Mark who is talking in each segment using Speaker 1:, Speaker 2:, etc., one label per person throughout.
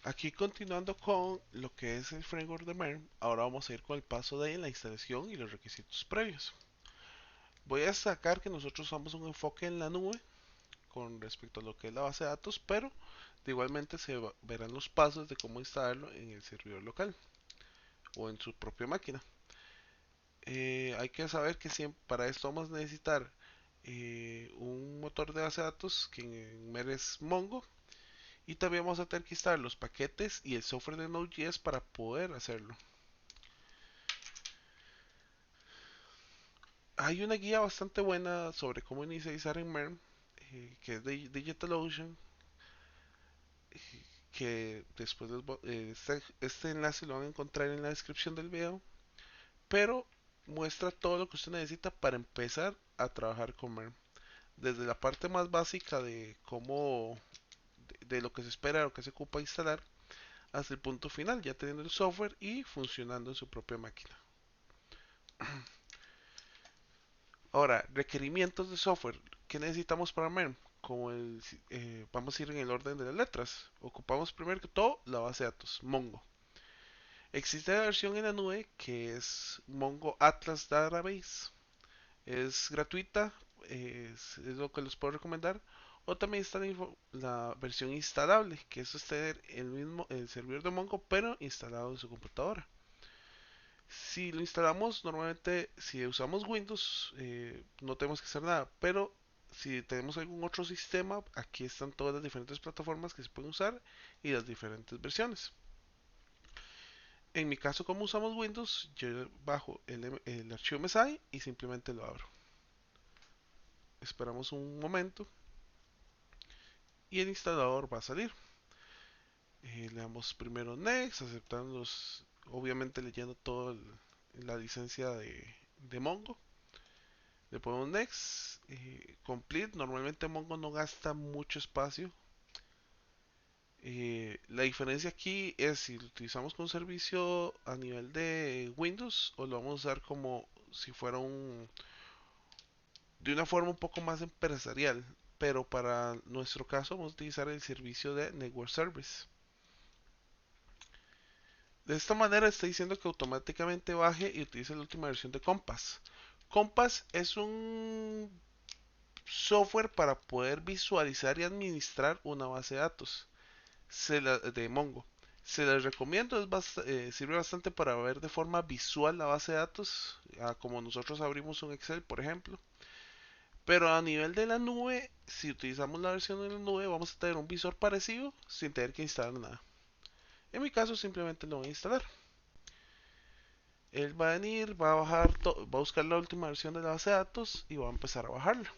Speaker 1: Aquí continuando con lo que es el framework de MERN, ahora vamos a ir con el paso de la instalación y los requisitos previos. Voy a destacar que nosotros usamos un enfoque en la nube con respecto a lo que es la base de datos, pero igualmente se verán los pasos de cómo instalarlo en el servidor local o en su propia máquina. Hay que saber que siempre, para esto vamos a necesitar un motor de base de datos que en MER es Mongo, y también vamos a tener que instalar los paquetes y el software de Node.js para poder hacerlo. Hay una guía bastante buena sobre cómo inicializar en MERN, que es de DigitalOcean, que después este enlace lo van a encontrar en la descripción del video, pero muestra todo lo que usted necesita para empezar a trabajar con MERN. Desde la parte más básica de cómo, de lo que se espera, lo que se ocupa instalar, hasta el punto final, ya teniendo el software y funcionando en su propia máquina. Ahora, requerimientos de software. ¿Qué necesitamos para MERN? Vamos a ir en el orden de las letras. Ocupamos primero que todo la base de datos, Mongo. Existe la versión en la nube que es Mongo Atlas Database. Es gratuita, es lo que les puedo recomendar. O también está la versión instalable, que es tener el servidor de Mongo, pero instalado en su computadora. Si lo instalamos, normalmente si usamos Windows, no tenemos que hacer nada, pero si tenemos algún otro sistema, aquí están todas las diferentes plataformas que se pueden usar y las diferentes versiones. En mi caso, como usamos Windows, yo bajo el archivo MSI y simplemente lo abro. Esperamos un momento y el instalador va a salir. Le damos primero Next, aceptando obviamente leyendo toda la licencia de Mongo. Le ponemos Next, Complete. Normalmente Mongo no gasta mucho espacio. La diferencia aquí es si lo utilizamos con servicio a nivel de Windows o lo vamos a usar como si fuera de una forma un poco más empresarial. Pero para nuestro caso vamos a utilizar el servicio de Network Service. De esta manera está diciendo que automáticamente baje y utilice la última versión de Compass. Compass es un software para poder visualizar y administrar una base de datos de Mongo. Se les recomiendo, sirve bastante para ver de forma visual la base de datos, como nosotros abrimos un Excel, por ejemplo. Pero a nivel de la nube, si utilizamos la versión de la nube, vamos a tener un visor parecido sin tener que instalar nada. En mi caso, simplemente lo voy a instalar. Él va a venir, va a va a buscar la última versión de la base de datos y va a empezar a bajarla.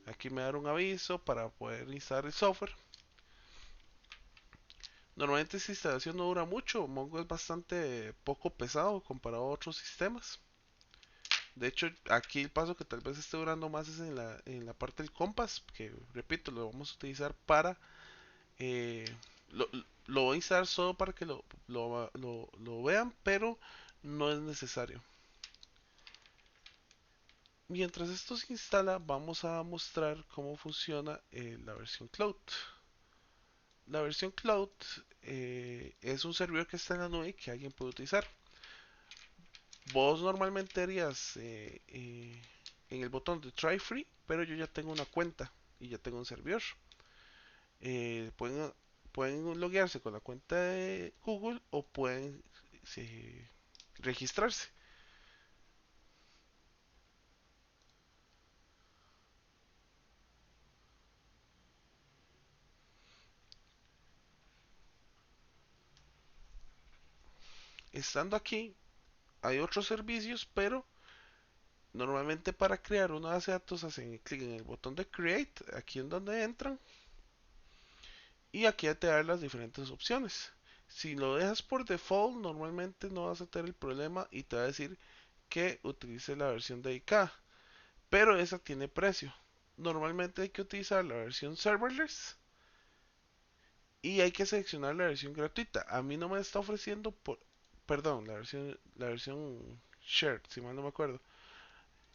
Speaker 1: Aquí me da un aviso para poder instalar el software. Normalmente esta instalación no dura mucho, Mongo es bastante poco pesado comparado a otros sistemas. De hecho, aquí el paso que tal vez esté durando más es en la parte del Compass, que repito, lo vamos a utilizar para... eh, lo, lo voy a instalar solo para que lo vean, pero no es necesario. Mientras esto se instala, vamos a mostrar cómo funciona la versión Cloud. La versión Cloud es un servidor que está en la nube que alguien puede utilizar. Vos normalmente harías en el botón de Try Free, pero yo ya tengo una cuenta y ya tengo un servidor. Pueden loguearse con la cuenta de Google o pueden registrarse. Estando aquí, hay otros servicios, pero normalmente para crear una base de datos hacen clic en el botón de Create, aquí en donde entran, y aquí te dan las diferentes opciones. Si lo dejas por default, normalmente no vas a tener el problema y te va a decir que utilice la versión dedicada, pero esa tiene precio. Normalmente hay que utilizar la versión serverless y hay que seleccionar la versión gratuita. A mí no me está ofreciendo perdón, la versión shared, si mal no me acuerdo.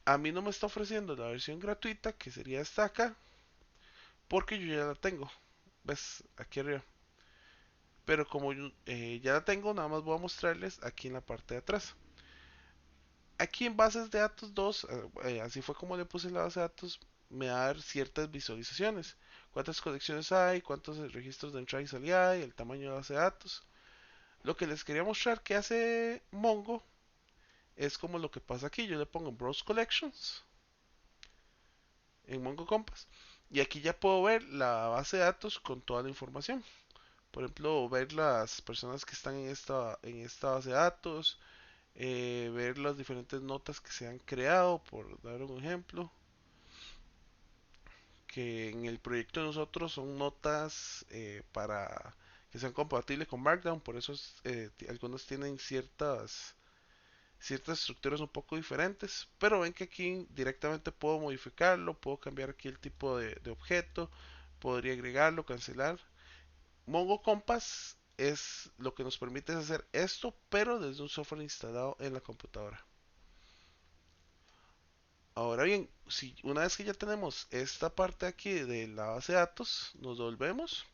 Speaker 1: A mí no me está ofreciendo la versión gratuita, que sería esta acá, porque yo ya la tengo. ¿Ves? Aquí arriba. pero como ya la tengo, nada más voy a mostrarles aquí en la parte de atrás. Aquí en bases de datos 2, así fue como le puse la base de datos, me va a dar ciertas visualizaciones. Cuántas conexiones hay, cuántos registros de entrada y salida hay, el tamaño de la base de datos. Lo que les quería mostrar que hace Mongo es como lo que pasa aquí. Yo le pongo Browse Collections en Mongo Compass y aquí ya puedo ver la base de datos con toda la información. Por ejemplo, ver las personas que están en esta base de datos, ver las diferentes notas que se han creado, por dar un ejemplo, que en el proyecto de nosotros son notas para que sean compatibles con Markdown, por eso algunos tienen ciertas estructuras un poco diferentes, pero ven que aquí directamente puedo modificarlo, puedo cambiar aquí el tipo de objeto, podría agregarlo, cancelar. Mongo Compass es lo que nos permite hacer esto, pero desde un software instalado en la computadora. Ahora bien, si una vez que ya tenemos esta parte aquí de la base de datos, nos volvemos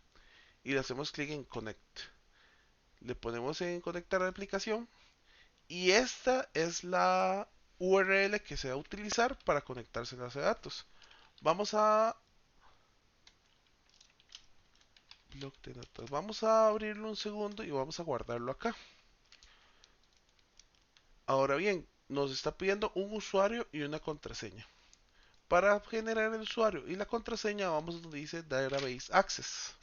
Speaker 1: y le hacemos clic en Connect. Le ponemos en conectar a la aplicación y esta es la URL que se va a utilizar para conectarse a la base de datos. Vamos a bloc de notas. Vamos a abrirlo un segundo y vamos a guardarlo acá. Ahora bien, nos está pidiendo un usuario y una contraseña. Para generar el usuario y la contraseña vamos donde dice Database Access.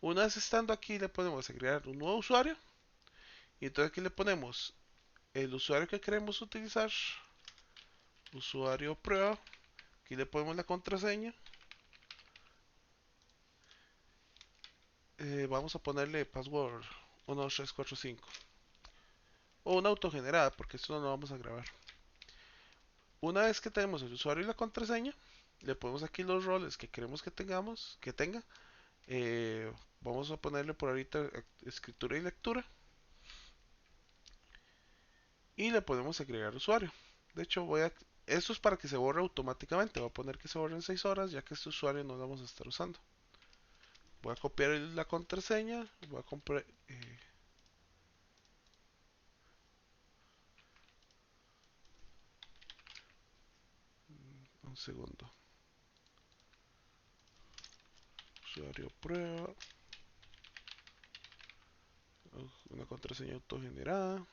Speaker 1: Una vez estando aquí le podemos agregar un nuevo usuario y entonces aquí le ponemos el usuario que queremos utilizar, usuario prueba, aquí le ponemos la contraseña, vamos a ponerle password 12345 o una autogenerada porque esto no lo vamos a grabar. Una vez que tenemos el usuario y la contraseña, le ponemos aquí los roles que queremos que tenga. Vamos a ponerle por ahorita escritura y lectura y le podemos agregar usuario. De hecho, esto es para que se borre automáticamente. Voy a poner que se borre en 6 horas, ya que este usuario no lo vamos a estar usando. Voy a copiar la contraseña. Voy a comprar. Un segundo. Usuario prueba. Una contraseña autogenerada.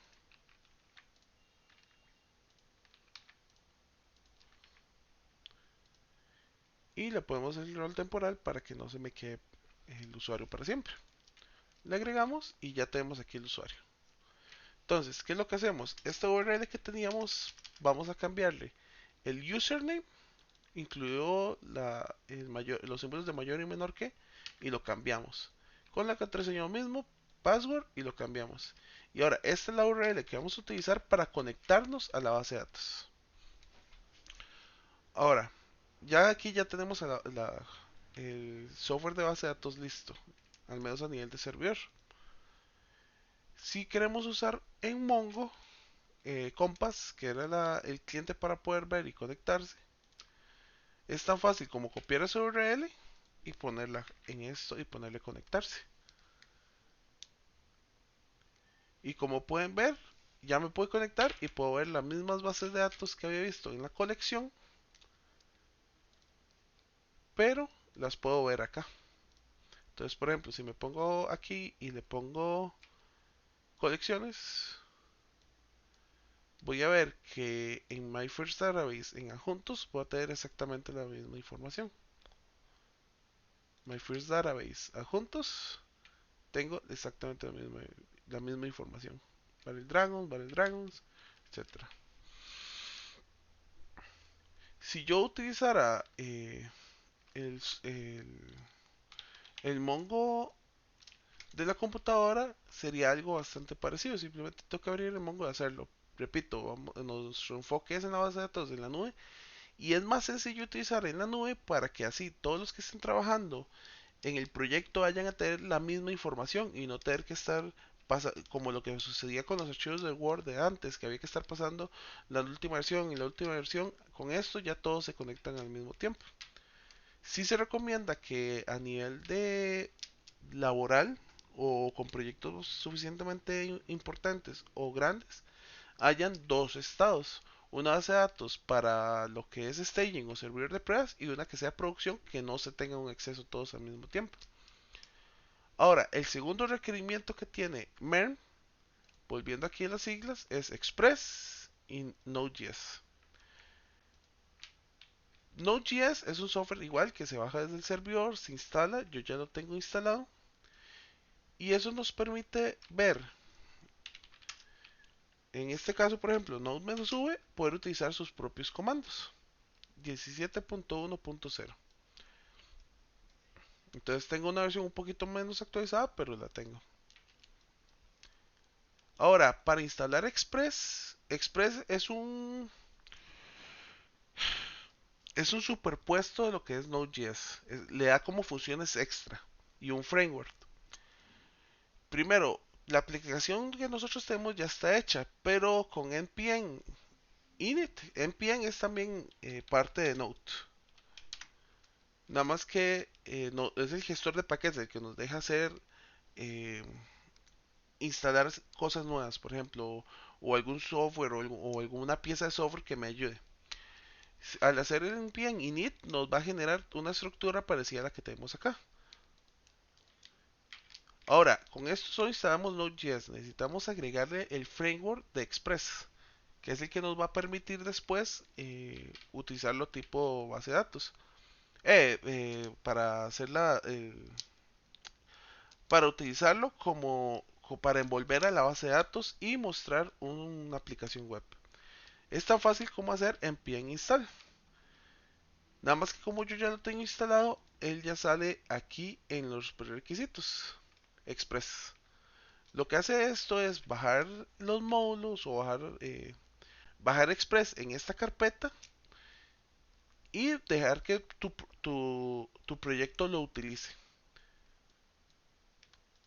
Speaker 1: Y le podemos hacer el rol temporal para que no se me quede el usuario para siempre. Le agregamos y ya tenemos aquí el usuario. Entonces, ¿qué es lo que hacemos? Esta URL que teníamos, vamos a cambiarle el username, incluido los símbolos de mayor y menor que, y lo cambiamos. Con la contraseña lo mismo, password, y lo cambiamos. Y ahora, esta es la URL que vamos a utilizar para conectarnos a la base de datos. Ahora, ya aquí ya tenemos el software de base de datos listo, al menos a nivel de servidor. Si queremos usar en Mongo, Compass, que era el cliente para poder ver y conectarse, es tan fácil como copiar esa URL y ponerla en esto y ponerle conectarse. Y como pueden ver, ya me puedo conectar y puedo ver las mismas bases de datos que había visto en la colección, pero las puedo ver acá. Entonces, por ejemplo, si me pongo aquí y le pongo colecciones, voy a ver que en My First Database, en adjuntos, voy a tener exactamente la misma información. My First Database, adjuntos, tengo exactamente la misma información. Barrel Dragons, etcétera. Si yo utilizara el Mongo de la computadora, sería algo bastante parecido. Simplemente tengo que abrir el Mongo y hacerlo. Repito, nuestro enfoque es en la base de datos de la nube y es más sencillo utilizar en la nube para que así todos los que estén trabajando en el proyecto vayan a tener la misma información y no tener que estar como lo que sucedía con los archivos de Word de antes, que había que estar pasando la última versión y la última versión. Con esto ya todos se conectan al mismo tiempo. Sí se recomienda que a nivel de laboral o con proyectos suficientemente importantes o grandes, hayan dos estados. Una base de datos para lo que es staging o servidor de pruebas y una que sea producción que no se tenga un acceso todos al mismo tiempo. Ahora, el segundo requerimiento que tiene MERN, volviendo aquí a las siglas, es Express y Node.js. Node.js es un software igual que se baja desde el servidor, se instala, yo ya lo tengo instalado y eso nos permite ver, en este caso por ejemplo, Node-V, poder utilizar sus propios comandos. 17.1.0. Entonces tengo una versión un poquito menos actualizada, pero la tengo. Ahora, para instalar Express, Express es un superpuesto de lo que es Node.js. Le da como funciones extra y un framework. Primero, la aplicación que nosotros tenemos ya está hecha, pero con npm init. npm es también parte de Node. Nada más que es el gestor de paquetes el que nos deja hacer eh, instalar cosas nuevas, por ejemplo, o algún software o alguna pieza de software que me ayude. Al hacer el npm init nos va a generar una estructura parecida a la que tenemos acá. Ahora, con esto solo instalamos Node.js. Necesitamos agregarle el framework de Express, que es el que nos va a permitir después utilizarlo tipo base de datos. Para hacerla, para utilizarlo para envolver a la base de datos y mostrar una aplicación web. Es tan fácil como hacer npm install. Nada más que como yo ya lo tengo instalado, él ya sale aquí en los prerequisitos. Express. Lo que hace esto es bajar los módulos o bajar Express en esta carpeta y dejar que tu proyecto lo utilice.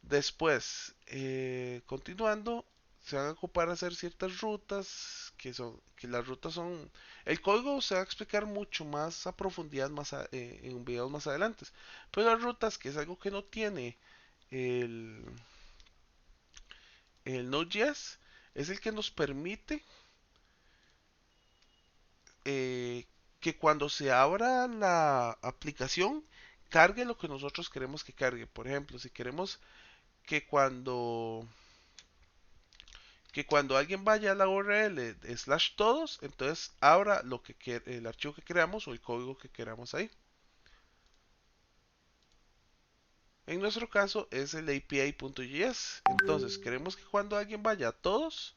Speaker 1: Después, continuando, se van a ocupar hacer ciertas rutas que las rutas son el código se va a explicar mucho más a profundidad en videos más adelante, pero las rutas, que es algo que no tiene el, el Node.js, es el que nos permite eh, que cuando se abra la aplicación cargue lo que nosotros queremos que cargue. Por ejemplo, si queremos que cuando alguien vaya a la URL de slash todos, entonces abra el archivo que creamos o el código que queramos ahí. En nuestro caso es el API.js. Entonces queremos que cuando alguien vaya a todos,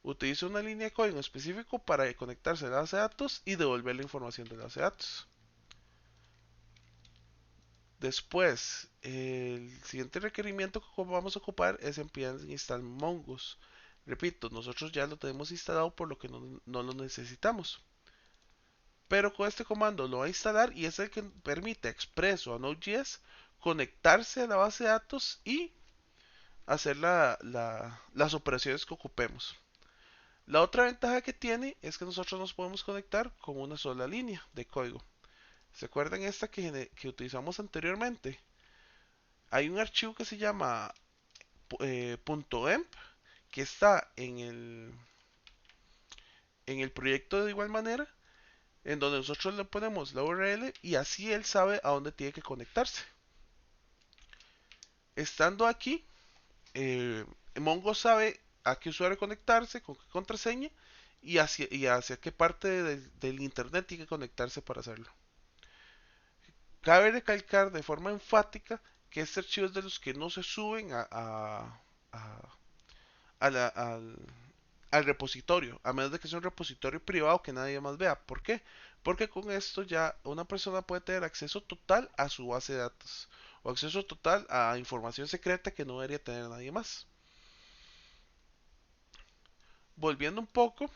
Speaker 1: utilice una línea de código específico para conectarse a la base de datos y devolver la información de la base de datos. Después, el siguiente requerimiento que vamos a ocupar es npm install mongoose. Repito, nosotros ya lo tenemos instalado por lo que no lo necesitamos. Pero con este comando lo va a instalar y es el que permite a Express o a Node.js conectarse a la base de datos y hacer las operaciones que ocupemos. La otra ventaja que tiene es que nosotros nos podemos conectar con una sola línea de código. ¿Se acuerdan esta que utilizamos anteriormente? Hay un archivo que se llama .emp que está en el proyecto de igual manera, en donde nosotros le ponemos la URL y así él sabe a dónde tiene que conectarse. Estando aquí, Mongo sabe a qué usuario conectarse, con qué contraseña y hacia qué parte del internet tiene que conectarse para hacerlo. Cabe recalcar de forma enfática que este archivo es de los que no se suben a- al repositorio, a menos de que sea un repositorio privado que nadie más vea. ¿Por qué? Porque con esto ya una persona puede tener acceso total a su base de datos o acceso total a información secreta que no debería tener nadie más. Volviendo un poco,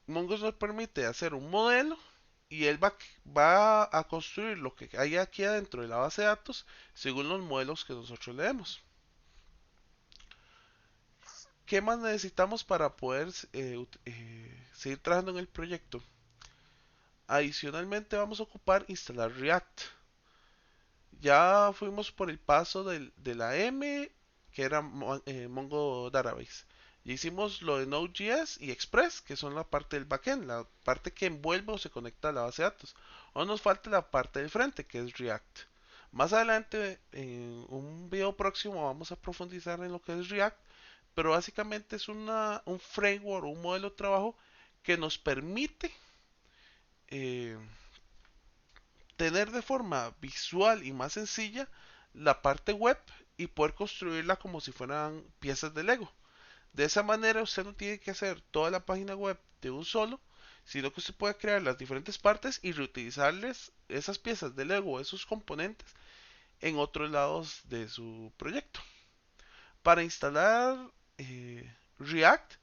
Speaker 1: Mongoose nos permite hacer un modelo y él va a construir lo que hay aquí adentro de la base de datos según los modelos que nosotros leemos. ¿Qué más necesitamos para poder seguir trabajando en el proyecto? Adicionalmente vamos a ocupar instalar React. Ya fuimos por el paso de la M, que era Mongo Database. Ya hicimos lo de Node.js y Express, que son la parte del backend, la parte que envuelve o se conecta a la base de datos. Ahora nos falta la parte del frente, que es React. Más adelante, en un video próximo, vamos a profundizar en lo que es React, pero básicamente es un framework, un modelo de trabajo que nos permite eh, tener de forma visual y más sencilla la parte web y poder construirla como si fueran piezas de Lego. De esa manera usted no tiene que hacer toda la página web de un solo, sino que usted puede crear las diferentes partes y reutilizarles esas piezas de Lego, esos componentes, en otros lados de su proyecto. Para instalar React,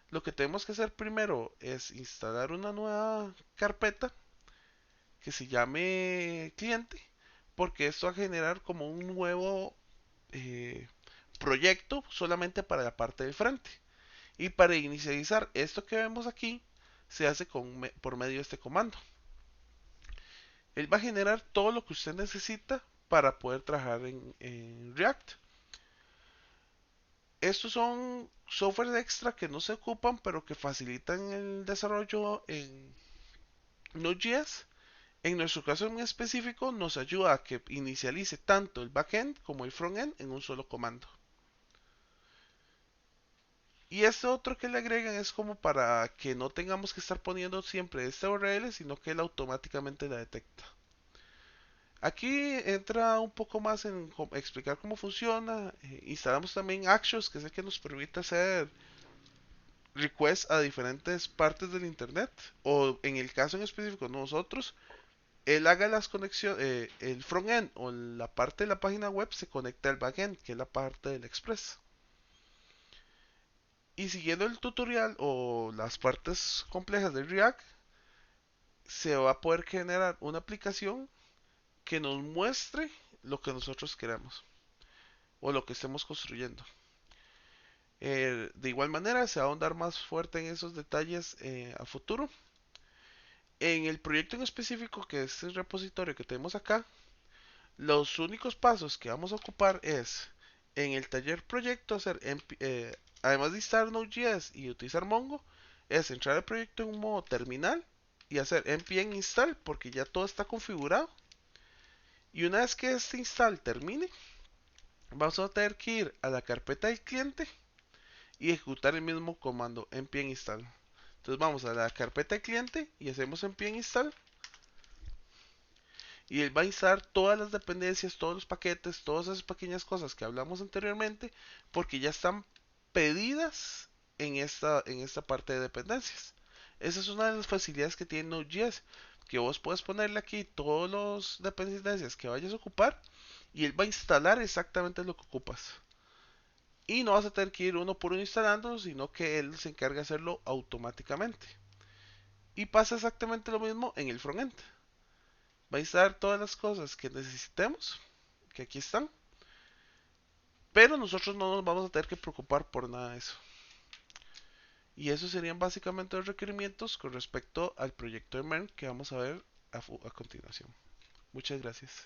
Speaker 1: lo que tenemos que hacer primero es instalar una nueva carpeta que se llame cliente, porque esto va a generar como un nuevo eh, proyecto solamente para la parte del frente. Y para inicializar esto que vemos aquí, se hace por medio de este comando. Él va a generar todo lo que usted necesita para poder trabajar en React. Estos son software extra que no se ocupan, pero que facilitan el desarrollo en Node.js. En nuestro caso en específico nos ayuda a que inicialice tanto el backend como el frontend en un solo comando. Y este otro que le agregan es como para que no tengamos que estar poniendo siempre esta URL, sino que él automáticamente la detecta. Aquí entra un poco más en explicar cómo funciona. Instalamos también Actions, que es el que nos permite hacer requests a diferentes partes del internet. O en el caso en específico nosotros, él haga las conexiones, el frontend o la parte de la página web se conecta al backend, que es la parte del Express. Y siguiendo el tutorial o las partes complejas de React, se va a poder generar una aplicación que nos muestre lo que nosotros queramos o lo que estemos construyendo. De igual manera, se va a ahondar más fuerte en esos detalles a futuro. En el proyecto en específico, que es el repositorio que tenemos acá, los únicos pasos que vamos a ocupar es en el taller proyecto hacer, además de instalar Node.js y utilizar Mongo, es entrar al proyecto en un modo terminal y hacer npm install porque ya todo está configurado. Y una vez que este install termine, vamos a tener que ir a la carpeta del cliente y ejecutar el mismo comando npm install. Entonces vamos a la carpeta del cliente y hacemos npm install y él va a instalar todas las dependencias, todos los paquetes, todas esas pequeñas cosas que hablamos anteriormente, porque ya están pedidas en esta parte de dependencias. Esa es una de las facilidades que tiene Node.js, que vos puedes ponerle aquí todas las dependencias que vayas a ocupar y él va a instalar exactamente lo que ocupas. Y no vas a tener que ir uno por uno instalando, sino que él se encarga de hacerlo automáticamente. Y pasa exactamente lo mismo en el frontend. Va a instalar todas las cosas que necesitemos, que aquí están, pero nosotros no nos vamos a tener que preocupar por nada de eso. Y esos serían básicamente los requerimientos con respecto al proyecto de MERN que vamos a ver a continuación. Muchas gracias.